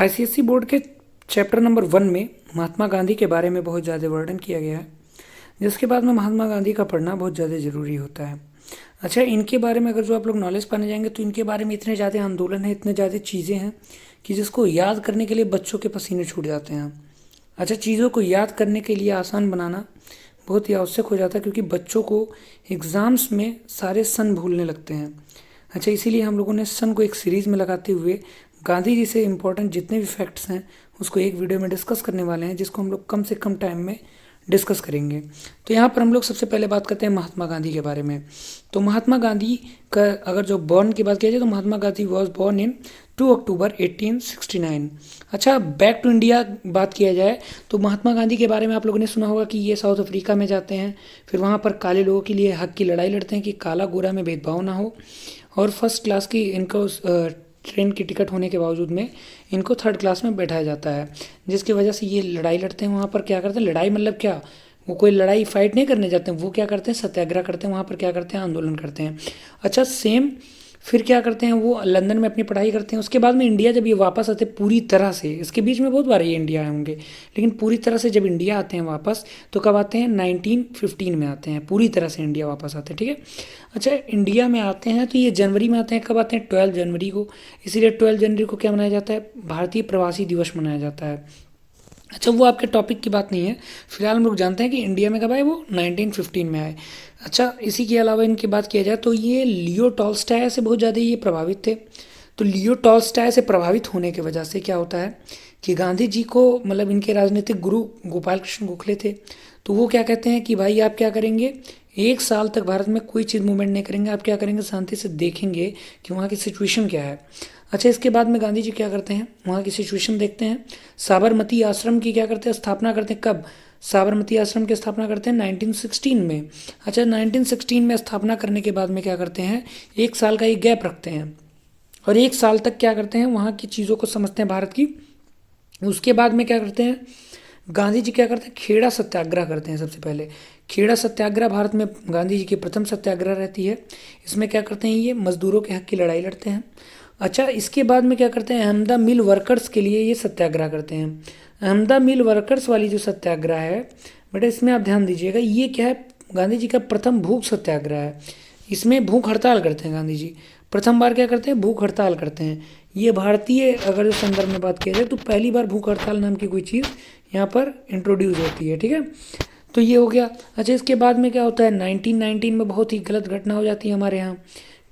ICSE board के chapter number 1 में महात्मा गांधी के बारे में बहुत ज़्यादा वर्णन किया गया है, जिसके बाद में महात्मा गांधी का पढ़ना बहुत ज़्यादा ज़रूरी होता है। अच्छा, इनके बारे में अगर जो आप लोग नॉलेज पाने जाएंगे तो इनके बारे में इतने ज़्यादा आंदोलन है, इतने ज़्यादा चीज़ें हैं कि जिसको याद करने के लिए बच्चों के पसीने छूट जाते हैं। अच्छा, चीज़ों को याद करने के लिए आसान बनाना बहुत ही आवश्यक हो जाता है, क्योंकि बच्चों को एग्ज़ाम्स में सारे सन भूलने लगते हैं। अच्छा, इसीलिए हम लोगों ने सन को एक सीरीज़ में लगाते हुए गांधी जी से इम्पोर्टेंट जितने भी फैक्ट्स हैं उसको एक वीडियो में डिस्कस करने वाले हैं, जिसको हम लोग कम से कम टाइम में डिस्कस करेंगे। तो यहाँ पर हम लोग सबसे पहले बात करते हैं महात्मा गांधी के बारे में। तो महात्मा गांधी का अगर जो बॉर्न की बात किया जाए तो Mahatma Gandhi was born in 2 अक्टूबर 1869। अच्छा, बैक टू इंडिया बात किया जाए तो महात्मा गांधी के बारे में आप लोगों ने सुना होगा कि ये साउथ अफ्रीका में जाते हैं, फिर वहाँ पर काले लोगों के लिए हक की लड़ाई लड़ते हैं कि काला गोरा में भेदभाव ना हो, और फर्स्ट क्लास की इनको ट्रेन की टिकट होने के बावजूद में इनको थर्ड क्लास में बैठाया जाता है, जिसकी वजह से ये लड़ाई लड़ते हैं। वहाँ पर क्या करते हैं, लड़ाई मतलब क्या, वो कोई लड़ाई फाइट नहीं करने जाते हैं, वो क्या करते हैं, सत्याग्रह करते हैं। वहाँ पर क्या करते हैं, आंदोलन करते हैं। अच्छा, सेम फिर क्या करते हैं, वो लंदन में अपनी पढ़ाई करते हैं। उसके बाद में इंडिया जब ये वापस आते हैं पूरी तरह से, इसके बीच में बहुत बार ये इंडिया आए होंगे, लेकिन पूरी तरह से जब इंडिया आते हैं वापस तो कब आते हैं, 1915 में आते हैं, पूरी तरह से इंडिया वापस आते हैं। ठीक है। अच्छा, इंडिया में आते हैं तो ये जनवरी में आते हैं। कब आते हैं, 12 जनवरी को। इसीलिए 12 जनवरी को क्या मनाया जाता है, भारतीय प्रवासी दिवस मनाया जाता है। अच्छा, वो आपके टॉपिक की बात नहीं है, फिलहाल हम लोग जानते हैं कि इंडिया में कब आए, वो 1915 में आए। अच्छा, इसी के अलावा इनकी बात किया जाए तो ये लियो टॉल्स्टॉय से बहुत ज़्यादा ये प्रभावित थे। तो लियो टॉल्स्टॉय से प्रभावित होने की वजह से क्या होता है कि गांधी जी को, मतलब इनके राजनीतिक गुरु गोपाल कृष्ण गोखले थे, तो वो क्या कहते हैं कि भाई आप क्या करेंगे, 1 साल तक भारत में कोई चीज़ मूवमेंट नहीं करेंगे, आप क्या करेंगे, शांति से देखेंगे कि वहाँ की सिचुएशन क्या है। अच्छा, इसके बाद में गांधी जी क्या करते हैं, वहाँ की सिचुएशन देखते हैं, साबरमती आश्रम की क्या करते हैं, स्थापना करते हैं। कब, साबरमती आश्रम की स्थापना करते हैं 1916 में। अच्छा, 1916 में स्थापना करने के बाद में क्या करते हैं, 1 साल का एक गैप रखते हैं, और 1 साल तक क्या करते हैं, वहाँ की चीज़ों को समझते हैं भारत की। उसके बाद में क्या करते हैं, गांधी जी क्या करते हैं, खेड़ा सत्याग्रह करते हैं। सबसे पहले खेड़ा सत्याग्रह भारत में गांधी जी की प्रथम सत्याग्रह रहती है। इसमें क्या करते हैं, ये मजदूरों के हक की लड़ाई लड़ते हैं। अच्छा, इसके बाद में क्या करते हैं, अहमदा मिल वर्कर्स के लिए ये सत्याग्रह करते हैं। अहमदा मिल वर्कर्स वाली जो सत्याग्रह है बेटा, इसमें आप ध्यान दीजिएगा, ये क्या है, गांधी जी का प्रथम भूख सत्याग्रह है। इसमें भूख हड़ताल करते हैं गांधी जी, प्रथम बार क्या करते हैं, भूख हड़ताल करते हैं। ये भारतीय अगर जो संदर्भ में बात किया जाए तो पहली बार भूख हड़ताल नाम की कोई चीज़ यहाँ पर इंट्रोड्यूस होती है। ठीक है, तो ये हो गया। अच्छा, इसके बाद में क्या होता है, 1919 में बहुत ही गलत घटना हो जाती है हमारे यहाँ।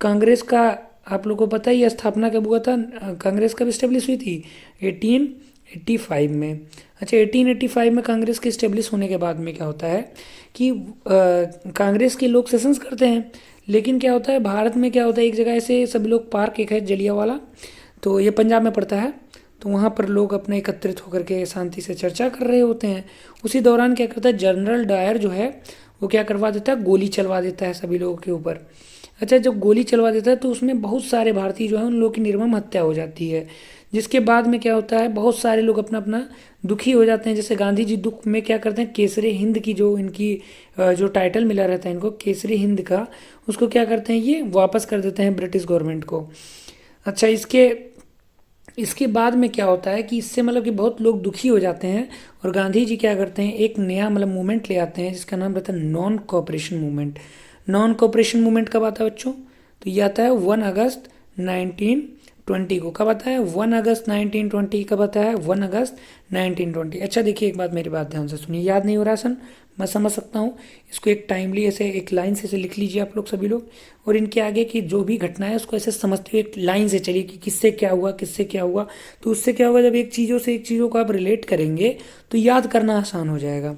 कांग्रेस का आप लोगों को पता ही है, स्थापना कब हुआ था, कांग्रेस कब इस्टेब्लिश हुई थी, 1885 में। अच्छा, 1885 में कांग्रेस के इस्टेब्लिश होने के बाद में क्या होता है कि कांग्रेस के लोग सेशंस करते हैं, लेकिन क्या होता है, भारत में क्या होता है, एक जगह ऐसे सभी लोग, पार्क एक है जलियांवाला, तो ये पंजाब में पड़ता है, तो वहाँ पर लोग अपने एकत्रित होकर के शांति से चर्चा कर रहे होते हैं। उसी दौरान क्या करता है, जनरल डायर जो है वो क्या करवा देता है, गोली चलवा देता है सभी लोगों के ऊपर। अच्छा, जब गोली चलवा देता है तो उसमें बहुत सारे भारतीय जो है उन लोगों की निर्मम हत्या हो जाती है, जिसके बाद में क्या होता है, बहुत सारे लोग अपना अपना दुखी हो जाते हैं। जैसे गांधी जी दुख में क्या करते हैं, केसरी हिंद की जो इनकी जो टाइटल मिला रहता है इनको, केसरी हिंद का, उसको क्या करते हैं, ये वापस कर देते हैं ब्रिटिश गवर्नमेंट को। अच्छा, इसके इसके बाद में क्या होता है कि इससे मतलब कि बहुत लोग दुखी हो जाते हैं, और गांधी जी क्या करते हैं, एक नया मतलब मूवमेंट ले आते हैं जिसका नाम रहता है non cooperation movement. Non cooperation movement कब आता है बच्चों, तो ये आता है 1 अगस्त 1920 को। कब आता है, 1 अगस्त 1920। कब आता है, 1 अगस्त 1920। अच्छा, देखिए, एक बात, मेरी बात ध्यान से सुनिए, याद नहीं हो रहा सन, मैं समझ सकता हूँ, इसको एक टाइमली ऐसे एक लाइन से ऐसे लिख लीजिए आप लोग सभी लोग, और इनके आगे की जो भी घटना है उसको ऐसे समझते हुए एक लाइन से चलिए कि किससे क्या हुआ, किससे क्या हुआ। तो उससे क्या होगा, जब एक चीज़ों से एक चीज़ों को आप रिलेट करेंगे तो याद करना आसान हो जाएगा।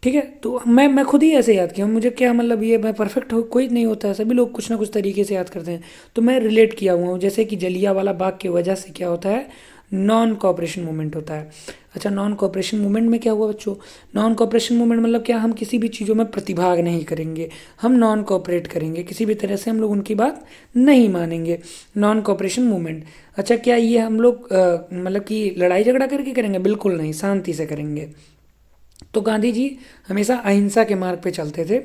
ठीक है, तो मैं खुद ही ऐसे याद किया हूँ, मुझे क्या मतलब, ये मैं परफेक्ट हो कोई नहीं होता है, सभी लोग कुछ ना कुछ तरीके से याद करते हैं, तो मैं रिलेट किया हुआ हूँ। जैसे कि जलियांवाला बाग की वजह से क्या होता है, नॉन कोऑपरेशन मूवमेंट होता है। अच्छा, नॉन कोऑपरेशन मूवमेंट में क्या हुआ बच्चों, नॉन कोऑपरेशन मूवमेंट मतलब क्या, हम किसी भी चीज़ों में प्रतिभाग नहीं करेंगे, हम नॉन कोऑपरेट करेंगे, किसी भी तरह से हम लोग उनकी बात नहीं मानेंगे, नॉन कोऑपरेशन मूवमेंट। अच्छा, क्या ये हम लोग मतलब कि लड़ाई झगड़ा करके करेंगे, बिल्कुल नहीं, शांति से करेंगे। तो गांधी जी हमेशा अहिंसा के मार्ग पे चलते थे,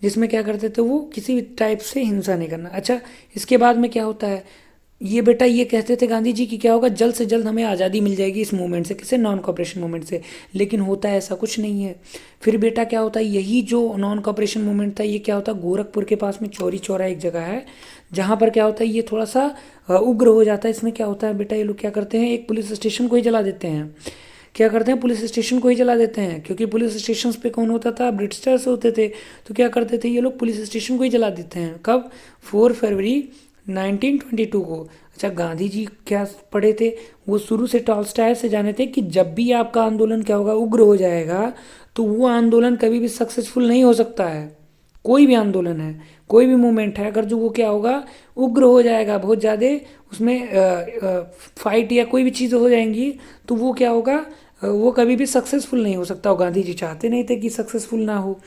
जिसमें क्या करते थे, वो किसी भी टाइप से हिंसा नहीं करना। अच्छा, इसके बाद में क्या होता है, ये बेटा ये कहते थे गांधी जी कि क्या होगा, जल्द से जल्द हमें आज़ादी मिल जाएगी इस मूवमेंट से, किसे, नॉन कॉपरेशन मूवमेंट से। लेकिन होता है ऐसा कुछ नहीं है। फिर बेटा क्या होता है, यही जो नॉन कॉपरेशन मूवमेंट था ये क्या होता है, गोरखपुर के पास में चौरी चौरा एक जगह है जहाँ पर क्या होता है ये थोड़ा सा उग्र हो जाता है। इसमें क्या होता है बेटा, ये लोग क्या करते हैं, एक पुलिस स्टेशन को ही जला देते हैं। क्या करते हैं, पुलिस स्टेशन को ही जला देते हैं, क्योंकि पुलिस स्टेशन पे कौन होता था, ब्रिटिशर्स होते थे। तो क्या करते थे ये लोग, पुलिस स्टेशन को ही जला देते हैं। कब, 4 फरवरी 1922 को। अच्छा, गांधी जी क्या पढ़े थे, वो शुरू से टॉलस्टॉय से जाने थे कि जब भी आपका आंदोलन क्या होगा, उग्र हो जाएगा, तो वो आंदोलन कभी भी सक्सेसफुल नहीं हो सकता है। कोई भी आंदोलन है, कोई भी मूवमेंट है, अगर जो वो क्या होगा, उग्र हो जाएगा, बहुत ज़्यादा उसमें फाइट या कोई भी चीज़ हो जाएंगी, तो वो क्या होगा, वो कभी भी सक्सेसफुल नहीं हो सकता। और गांधी जी चाहते नहीं थे कि सक्सेसफुल ना हो।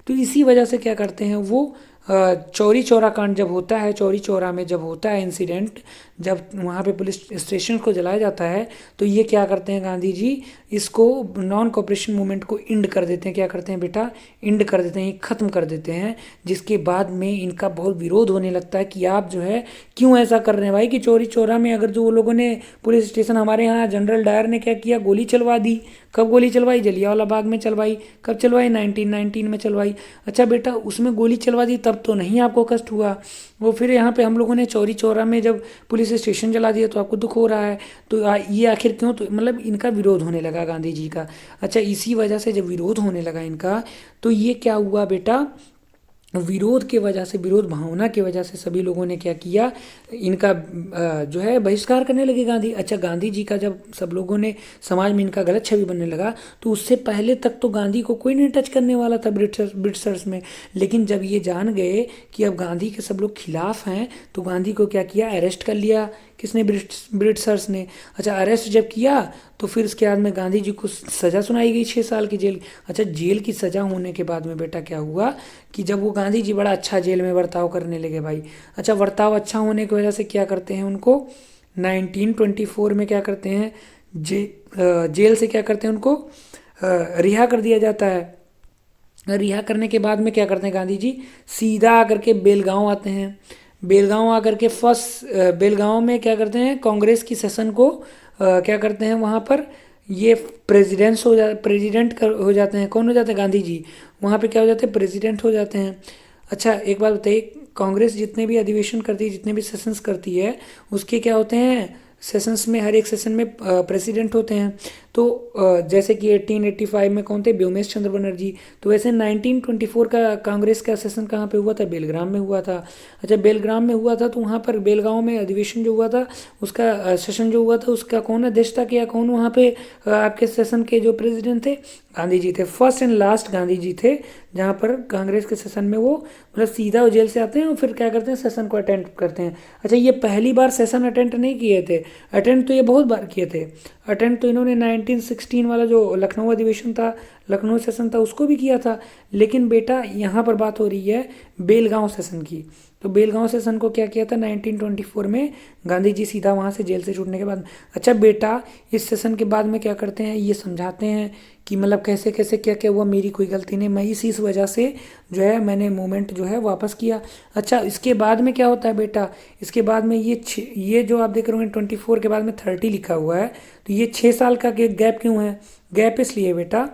तो इसी वजह से क्या करते हैं वो, चौरी चौरा कांड जब होता है, चौरी चौरा में जब होता है इंसिडेंट, जब वहाँ पे पुलिस स्टेशन को जलाया जाता है, तो ये क्या करते हैं गांधी जी, इसको नॉन कॉपरेशन मूवमेंट को इंड कर देते हैं। क्या करते हैं बेटा, इंड कर देते हैं, ख़त्म कर देते हैं। जिसके बाद में इनका बहुत विरोध होने लगता है कि आप जो है क्यों ऐसा कर रहे हैं भाई, कि चौरी चौरा में अगर जो वो लोगों ने पुलिस स्टेशन, हमारे यहाँ जनरल डायर ने क्या किया, गोली चलवा दी। कब गोली चलवाई, जलियांवाला बाग में चलवाई। कब चलवाई, 1919 में चलवाई। अच्छा बेटा, उसमें गोली चलवा दी तब तो नहीं आपको कष्ट हुआ, वो फिर यहाँ पे हम लोगों ने चौरी चौरा में जब पुलिस स्टेशन जला दिया तो आपको दुख हो रहा है। तो ये आखिर क्यों, तो मतलब इनका विरोध होने लगा गांधी जी का। अच्छा, इसी वजह से जब विरोध होने लगा इनका, तो ये क्या हुआ बेटा, विरोध के वजह से, विरोध भावना की वजह से सभी लोगों ने क्या किया, इनका जो है बहिष्कार करने लगे गांधी। अच्छा, गांधी जी का जब सब लोगों ने, समाज में इनका गलत छवि बनने लगा, तो उससे पहले तक तो गांधी को कोई नहीं टच करने वाला था ब्रिटिशर्स में। लेकिन जब ये जान गए कि अब गांधी के सब लोग खिलाफ हैं, तो गांधी को क्या किया, अरेस्ट कर लिया। किसने, ब्रिटिशर्स ने। अच्छा, अरेस्ट जब किया तो फिर उसके बाद में गांधी जी को सज़ा सुनाई गई, 6 साल की जेल। अच्छा, जेल की सज़ा होने के बाद में बेटा क्या हुआ कि जब वो गांधी जी बड़ा अच्छा जेल में बर्ताव करने लगे भाई। अच्छा, बर्ताव अच्छा होने की वजह से क्या करते हैं उनको, 1924 में क्या करते हैं, जेल से क्या करते हैं, उनको रिहा कर दिया जाता है। रिहा करने के बाद में क्या करते हैं गांधी जी, सीधा आकर के बेलगांव आते हैं। बेलगांव आकर के फर्स्ट, बेलगांव में क्या करते हैं, कांग्रेस की सेशन को क्या करते हैं वहाँ पर, ये प्रेसिडेंट हो जाते हैं। कौन हो जाते हैं, गांधी जी। वहाँ पे क्या हो जाते हैं, प्रेसिडेंट हो जाते हैं। अच्छा, एक बात बताइए, कांग्रेस जितने भी अधिवेशन करती है, जितने भी सेशंस करती है, उसके क्या होते हैं, सेशंस में, हर एक सेशन में प्रेसिडेंट होते हैं। तो जैसे कि 1885 में कौन थे, व्योमेश चंद्र बनर्जी। तो वैसे 1924 का कांग्रेस का सेशन कहाँ पे हुआ था, बेलग्राम में हुआ था। अच्छा, बेलग्राम में हुआ था, तो वहाँ पर बेलगांव में अधिवेशन जो हुआ था, उसका सेशन जो हुआ था, उसका कौन अध्यक्ष था, क्या कौन वहाँ पे आपके सेशन के जो प्रेसिडेंट थे, गांधी जी थे। First and last Gandhi ji थे, जहाँ पर कांग्रेस के सेशन में वो मतलब सीधा वो जेल से आते हैं और फिर क्या करते हैं, सेशन को अटेंड करते हैं। अच्छा, ये पहली बार सेशन अटेंड नहीं किए थे, अटेंड तो ये बहुत बार किए थे। अटेंड तो इन्होंने 1916 वाला जो लखनऊ अधिवेशन था, लखनऊ सेशन था, उसको भी किया था। लेकिन बेटा यहाँ पर बात हो रही है बेलगांव सेशन की। तो बेलगांव सेशन को क्या किया था 1924 में, गांधी जी सीधा वहाँ से जेल से छूटने के बाद। अच्छा बेटा, इस सेशन के बाद में क्या करते हैं, ये समझाते हैं कि मतलब कैसे कैसे क्या क्या हुआ, मेरी कोई गलती नहीं, मैं इस वजह से जो है मैंने मूवमेंट जो है वापस किया। अच्छा, इसके बाद में क्या होता है बेटा, इसके बाद में ये जो आप देख रहे हो 24 के बाद में 30 लिखा हुआ है, तो ये 6 साल का गैप क्यों है, गैप इसलिए बेटा,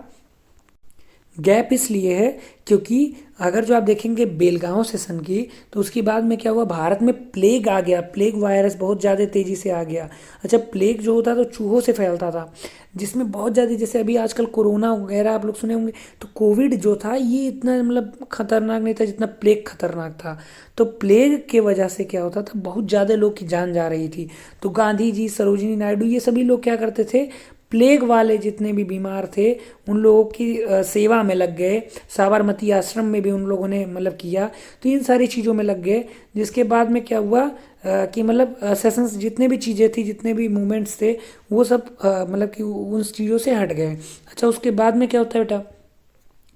गैप इसलिए है क्योंकि अगर जो आप देखेंगे बेलगांव सेशन की, तो उसके बाद में क्या हुआ, भारत में प्लेग आ गया, प्लेग वायरस बहुत ज़्यादा तेज़ी से आ गया। अच्छा, प्लेग जो होता था तो चूहों से फैलता था, जिसमें बहुत ज़्यादा, जैसे अभी आजकल कोरोना वगैरह आप लोग सुने होंगे, तो कोविड जो था ये इतना मतलब खतरनाक नहीं था जितना प्लेग खतरनाक था। तो प्लेग के वजह से क्या होता था, बहुत ज़्यादा लोग की जान जा रही थी। तो गांधी जी, सरोजिनी नायडू, ये सभी लोग क्या करते थे, प्लेग वाले जितने भी बीमार थे उन लोगों की सेवा में लग गए। साबरमती आश्रम में भी उन लोगों ने मतलब किया, तो इन सारी चीज़ों में लग गए। जिसके बाद में क्या हुआ कि मतलब सेशंस, जितने भी चीज़ें थी, जितने भी मूवमेंट्स थे, वो सब मतलब कि उन चीज़ों से हट गए। अच्छा, उसके बाद में क्या होता है बेटा,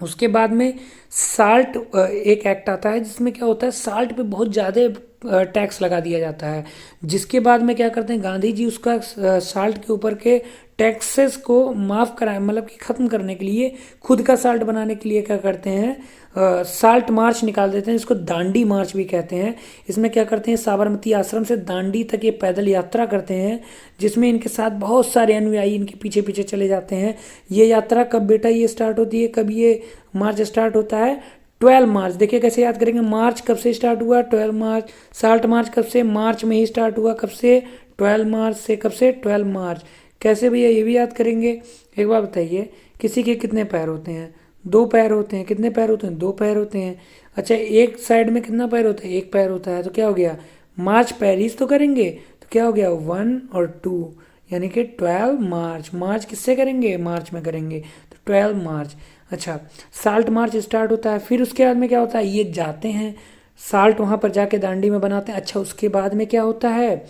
उसके बाद में साल्ट एक एक्ट आता है, जिसमें क्या होता है, साल्ट पे बहुत ज़्यादा टैक्स लगा दिया जाता है। जिसके बाद में क्या करते हैं गांधी जी, उसका साल्ट के ऊपर के टैक्सेस को माफ़ करा, मतलब कि ख़त्म करने के लिए, खुद का साल्ट बनाने के लिए क्या करते हैं, साल्ट मार्च निकाल देते हैं, इसको दांडी मार्च भी कहते हैं। इसमें क्या करते हैं, साबरमती आश्रम से दांडी तक ये पैदल यात्रा करते हैं, जिसमें इनके साथ बहुत सारे अनुयायी इनके पीछे पीछे चले जाते हैं। ये यात्रा कब बेटा ये स्टार्ट होती है, कब ये मार्च स्टार्ट होता है, 12 मार्च। देखिए कैसे याद करेंगे, मार्च कब से स्टार्ट हुआ, 12 मार्च। साल्ट मार्च कब से, मार्च में ही स्टार्ट हुआ, कब से, 12 मार्च से, कब से, 12 मार्च। कैसे भैया ये भी याद करेंगे। एक बार बताइए, किसी के कितने पैर होते हैं, 2 पैर होते हैं। कितने पैर होते हैं, 2 पैर होते हैं। अच्छा, एक साइड में कितना पैर होता है, 1 पैर होता है। तो क्या हो गया, मार्च पैरिस तो करेंगे, तो क्या हो गया 1 और 2, यानी कि 12 मार्च। मार्च किससे करेंगे, मार्च में करेंगे, तो 12 मार्च। अच्छा, साल्ट मार्च स्टार्ट होता है। फिर उसके बाद में क्या होता है, ये जाते हैं साल्ट वहाँ पर जाके दांडी में बनाते हैं। अच्छा, उसके बाद में क्या होता है,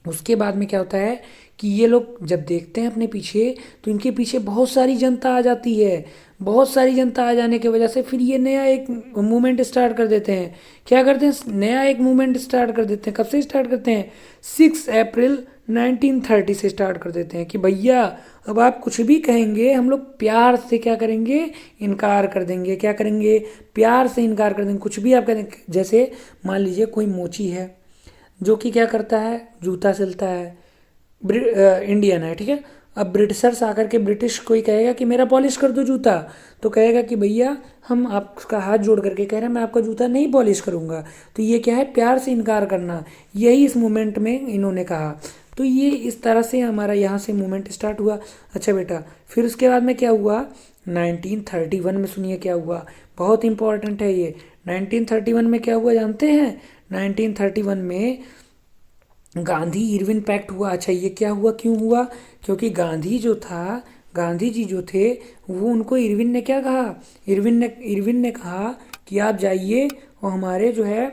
उसके बाद में क्या होता है कि ये लोग जब देखते हैं अपने पीछे, तो इनके पीछे बहुत सारी जनता आ जाती है। बहुत सारी जनता आ जाने की वजह से फिर ये नया एक मूवमेंट स्टार्ट कर देते हैं। क्या करते हैं, नया एक मूवमेंट स्टार्ट कर देते हैं। कब से स्टार्ट करते हैं, 6 अप्रैल 1930 से स्टार्ट कर देते हैं कि भैया अब आप कुछ भी कहेंगे, हम लोग प्यार से क्या करेंगे, इनकार कर देंगे। क्या करेंगे, प्यार से इनकार कर देंगे। कुछ भी आप करेंगे, जैसे मान लीजिए कोई मोची है जो कि क्या करता है, जूता सिलता है, इंडियन है, ठीक है। अब ब्रिटिशर्स आकर के, ब्रिटिश कोई कहेगा कि मेरा पॉलिश कर दो जूता, तो कहेगा कि भैया हम आपका हाथ जोड़ करके कह रहे हैं मैं आपका जूता नहीं पॉलिश करूँगा। तो ये क्या है, प्यार से इनकार करना, यही इस मूवमेंट में इन्होंने कहा। तो ये इस तरह से हमारा यहाँ से मूवमेंट स्टार्ट हुआ। अच्छा बेटा, फिर उसके बाद में क्या हुआ, 1931 में सुनिए क्या हुआ, बहुत इंपॉर्टेंट है ये। 1931 में क्या हुआ जानते हैं, 1931 में गांधी इरविन पैक्ट हुआ। अच्छा, ये क्या हुआ, क्यों हुआ, क्योंकि गांधी जो था, गांधी जी जो थे, वो उनको इरविन ने क्या कहा, इरविन ने कहा कि आप जाइए और हमारे जो है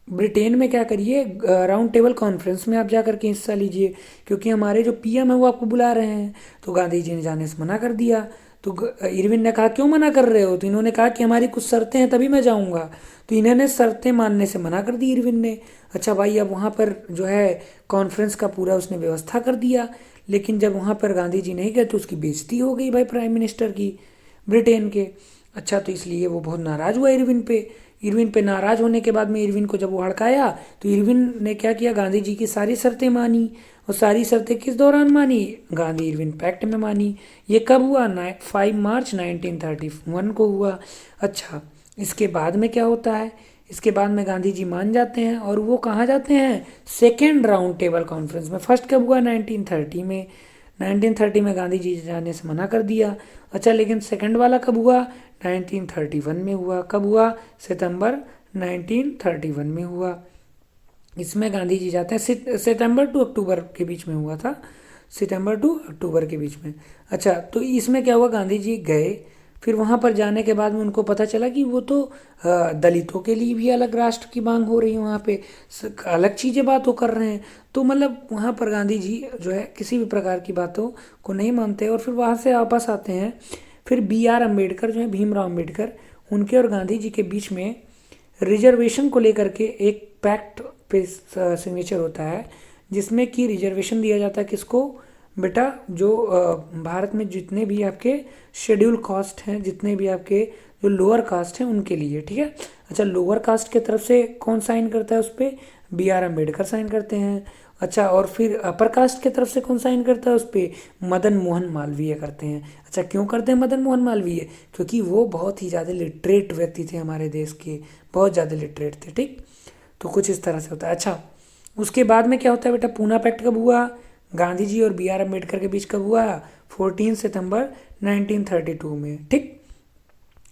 ब्रिटेन में क्या करिए, राउंड टेबल कॉन्फ्रेंस में आप जा करके हिस्सा लीजिए, क्योंकि हमारे जो पीएम है वो आपको बुला रहे हैं। तो गांधी जी ने जाने से मना कर दिया। तो इरविन ने कहा क्यों मना कर रहे हो, तो इन्होंने कहा कि हमारी कुछ शर्तें हैं तभी मैं जाऊंगा। तो इन्होंने शर्तें मानने से मना कर दी इरविन ने। अच्छा भाई, अब वहाँ पर जो है कॉन्फ्रेंस का पूरा उसने व्यवस्था कर दिया, लेकिन जब वहाँ पर गांधी जी नहीं गए तो उसकी बेइज्जती हो गई भाई प्राइम मिनिस्टर की, ब्रिटेन के। अच्छा, तो इसलिए वो बहुत नाराज़ हुआ इरविन पे। इरविन पे नाराज़ होने के बाद में इरविन को जब वो हड़काया, तो इरविन ने क्या किया, गांधी जी की सारी शर्तें मानी। और सारी शर्तें किस दौरान मानी, गांधी इरविन पैक्ट में मानी। ये कब हुआ, 5 मार्च 1931 को हुआ। अच्छा, इसके बाद में क्या होता है, इसके बाद में गांधी जी मान जाते हैं और वो कहाँ जाते हैं, सेकेंड राउंड टेबल कॉन्फ्रेंस में। फर्स्ट कब हुआ, 1930 में। 1930 में गांधी जी जाने से मना कर दिया। अच्छा, लेकिन सेकंड वाला कब हुआ, 1931 में हुआ। कब हुआ, सितंबर 1931 में हुआ। इसमें गांधी जी जाते हैं, सितंबर टू अक्टूबर के बीच में हुआ था, सितंबर टू अक्टूबर के बीच में। अच्छा, तो इसमें क्या हुआ, गांधी जी गए, फिर वहाँ पर जाने के बाद में उनको पता चला कि वो तो दलितों के लिए भी अलग राष्ट्र की मांग हो रही है, वहाँ पे अलग चीज़ें बात वो कर रहे हैं। तो मतलब वहाँ पर गांधी जी जो है किसी भी प्रकार की बातों को नहीं मानते और फिर वहाँ से वापस आते हैं। फिर B.R. अम्बेडकर जो है, भीमराव अम्बेडकर, उनके और गांधी जी के बीच में रिजर्वेशन को लेकर के एक पैक्ट पे सिग्नेचर होता है, जिसमें कि रिजर्वेशन दिया जाता है किसको, बेटा जो भारत में जितने भी आपके शेड्यूल कास्ट हैं, जितने भी आपके जो लोअर कास्ट हैं उनके लिए, ठीक है। अच्छा, लोअर कास्ट के तरफ से कौन साइन करता है उस पर, B.R. अम्बेडकर साइन करते हैं। अच्छा, और फिर अपर कास्ट के तरफ से कौन साइन करता है उस पर, मदन मोहन मालवीय करते हैं। अच्छा, क्यों करते हैं मदन मोहन मालवीय, क्योंकि वो बहुत ही ज़्यादा लिटरेट व्यक्ति थे हमारे देश के, बहुत ज़्यादा लिटरेट थे, ठीक। तो कुछ इस तरह से होता है। अच्छा, उसके बाद में क्या होता है बेटा, पूना पैक्ट कब हुआ, गांधी जी और B.R. अम्बेडकर के बीच कब हुआ, 14 सितंबर 1932 में, ठीक।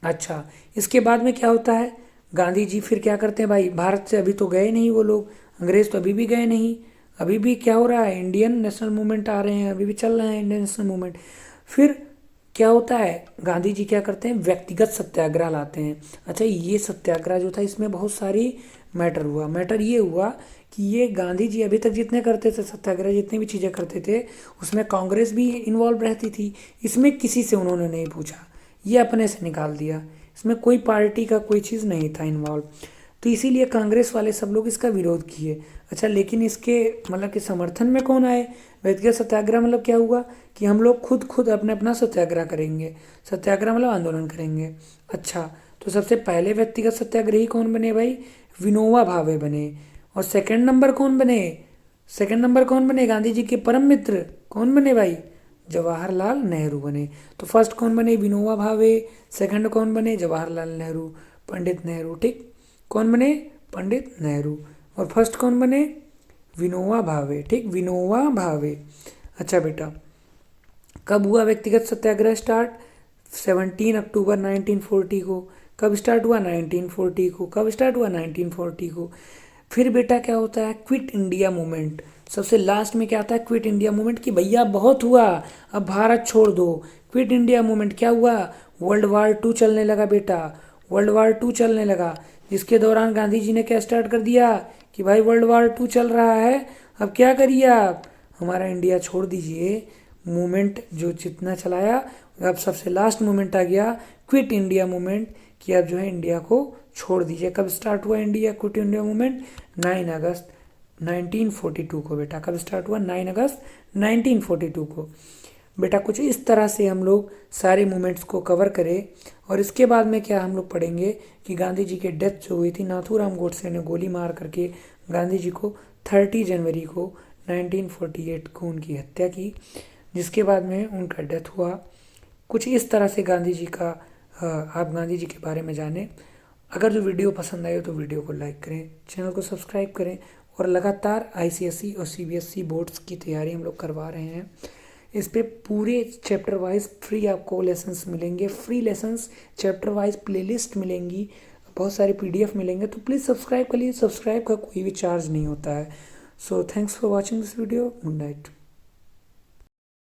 अच्छा, इसके बाद में क्या होता है, गांधी जी फिर क्या करते हैं भाई, भारत से अभी तो गए नहीं वो लोग, अंग्रेज तो अभी भी गए नहीं, अभी भी क्या हो रहा है, इंडियन नेशनल मूवमेंट आ रहे हैं, अभी भी चल रहे हैं इंडियन नेशनल मूवमेंट। फिर क्या होता है, गांधी जी क्या करते हैं, व्यक्तिगत सत्याग्रह लाते हैं। अच्छा, ये सत्याग्रह जो था इसमें बहुत सारी मैटर हुआ। मैटर ये हुआ कि ये गांधी जी अभी तक जितने करते थे सत्याग्रह, जितनी भी चीज़ें करते थे, उसमें कांग्रेस भी इन्वॉल्व रहती थी। इसमें किसी से उन्होंने नहीं पूछा, ये अपने से निकाल दिया। इसमें कोई पार्टी का कोई चीज़ नहीं था इन्वॉल्व, तो इसीलिए कांग्रेस वाले सब लोग इसका विरोध किए। अच्छा, लेकिन इसके मतलब कि समर्थन में कौन आए? व्यक्तिगत सत्याग्रह मतलब क्या हुआ कि हम लोग खुद अपने अपना सत्याग्रह करेंगे। सत्याग्रह मतलब आंदोलन करेंगे। अच्छा, तो सबसे पहले व्यक्तिगत सत्याग्रही कौन बने भाई? विनोबा भावे बने। और सेकंड नंबर कौन बने? सेकंड नंबर कौन बने? गांधी जी के परम मित्र कौन बने भाई? जवाहरलाल नेहरू बने। तो फर्स्ट कौन बने? विनोबा भावे। सेकंड कौन बने? जवाहरलाल नेहरू, पंडित नेहरू। ठीक, कौन बने? पंडित नेहरू। और फर्स्ट कौन बने? विनोबा भावे। ठीक, विनोबा भावे। अच्छा बेटा, कब हुआ व्यक्तिगत सत्याग्रह स्टार्ट? 17 अक्टूबर 1940 को। कब स्टार्ट हुआ? 1940 को। कब स्टार्ट हुआ? 1940 को। फिर बेटा क्या होता है? Quit India movement. सबसे लास्ट में क्या आता है? क्विट इंडिया मूवमेंट, कि भैया बहुत हुआ, अब भारत छोड़ दो। क्विट इंडिया मूवमेंट क्या हुआ? वर्ल्ड वार 2 चलने लगा बेटा, वर्ल्ड वार 2 चलने लगा, जिसके दौरान गांधी जी ने क्या स्टार्ट कर दिया कि भाई वर्ल्ड वार 2 चल रहा है, अब क्या करिए आप, हमारा इंडिया छोड़ दीजिए। मूवमेंट जो जितना चलाया, अब सबसे लास्ट मूवमेंट आ गया क्विट इंडिया मूवमेंट, कि अब जो है इंडिया को छोड़ दीजिए। कब स्टार्ट हुआ इंडिया क्विट इंडिया मूवमेंट? 9 अगस्त 1942 को बेटा। कब स्टार्ट हुआ? 9 अगस्त 1942 को। बेटा कुछ इस तरह से हम लोग सारे मूवमेंट्स को कवर करें। और इसके बाद में क्या हम लोग पढ़ेंगे कि गांधी जी की डेथ जो हुई थी, नाथूराम गोडसे ने गोली मार करके गांधी जी को 30 जनवरी को 1948 को उनकी हत्या की, जिसके बाद में उनका डेथ हुआ। कुछ इस तरह से गांधी जी का आप गांधी जी के बारे में जानें। अगर जो वीडियो पसंद आए तो वीडियो को लाइक करें, चैनल को सब्सक्राइब करें। और लगातार आईसीएसई और सीबीएसई बोर्ड्स की तैयारी हम लोग करवा रहे हैं। इस पे पूरे चैप्टर वाइज फ्री आपको लेसन्स मिलेंगे, free lessons chapter wise playlist मिलेंगी, बहुत सारे पीडीएफ मिलेंगे। तो प्लीज़ सब्सक्राइब कर लीजिए, सब्सक्राइब का कोई भी चार्ज नहीं होता है। So thanks for watching this video. Good night.